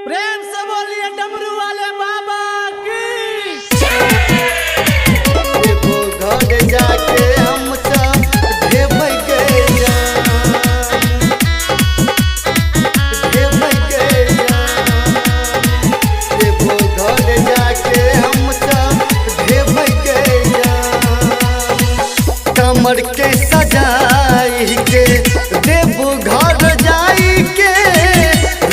प्रेम से बोलिए डमरू वाले बाबा की। देखो घर जाके हम सब ढेबई के देखो घर जाके हम सब ढेबई के कमर के सजाई के देव घर जाई के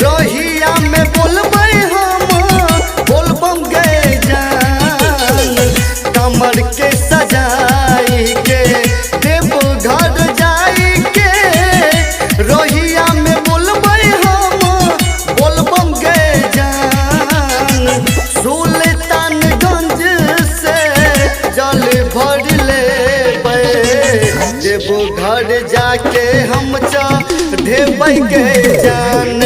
रोहिया में बोलबई हम बोलबम गए जान कमर के सजाई के देव घर जाई के रोहिया में बोलबई हम बोलबम गए जान सुल्तानगंज से जल भर ले देव घर जाके हम ढेबई के जान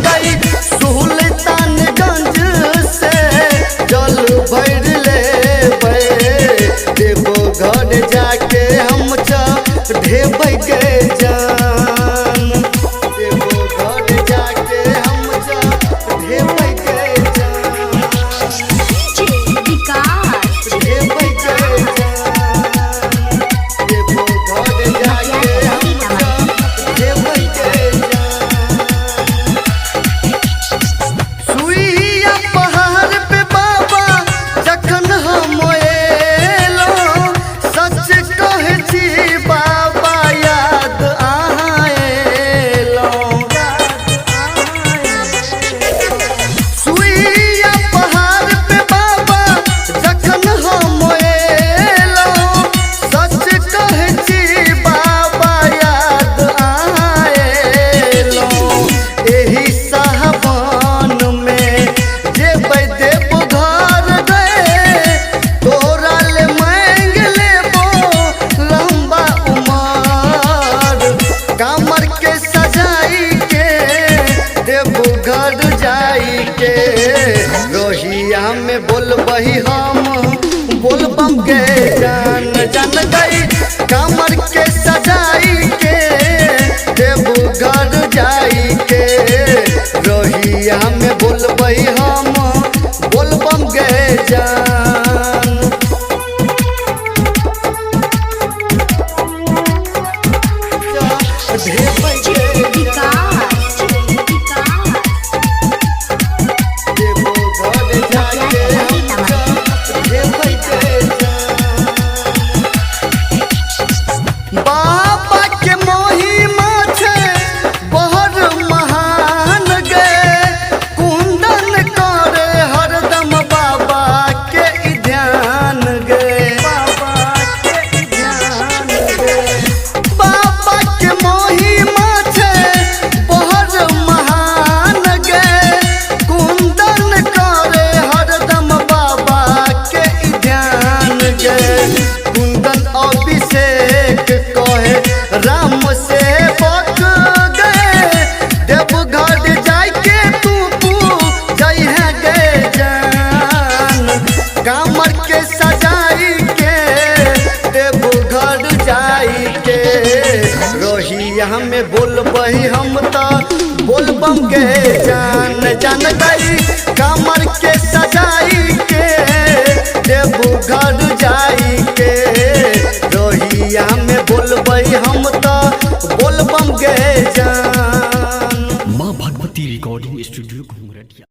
गई सुल्तानगंज से जल भर ले देव घर जाके हम ढेबई के जान देव घर जाके हम ढेबई के जान ढेबई के जान देव घर जाके हम ढेबई के सुइया पहाड़ पे बाबा जखन हम एलो सच कहै छी बाबा याद अहाँ एलो सुइया पहाड़ पे बाबा जखन हम एलो सच कहै छी बाबा याद अहाँ एलो एही सावन में जेबै देव घर गए तोरा ले मांग लेबो लंबा उमर कमर के सजाई के देव घर जाई के रोहिया में बोलबही हम बोलबम के जान गई कमर के सजाई के देव घर जाई के रोहिया में बोलबई हम बोलबम गए जान ढेबई के देव घर जाके हम ढेबई के बाबा के महिमा छे बहर महान गे कुंदन करे हरदम बाबा के ध्यान गे बाबा के ध्यान गे बाबा के महिमा छे बहर महान गे कुंदन करे हरदम बाबा के ध्यान गे कुंदन अभिषेक कहे राम से बक गए देव घर जाके तू जइहे गे जान कमर के सजाई के देव घर जाई के रोहिया में बोलबही हम बोलबम गे जान गई कमर के सजाई के देव घर जाई के रोहिया में बोलबई हम बोलबम गे जान। माँ भगवती रिकॉर्डिंग स्टूडियो घुंघरटिया।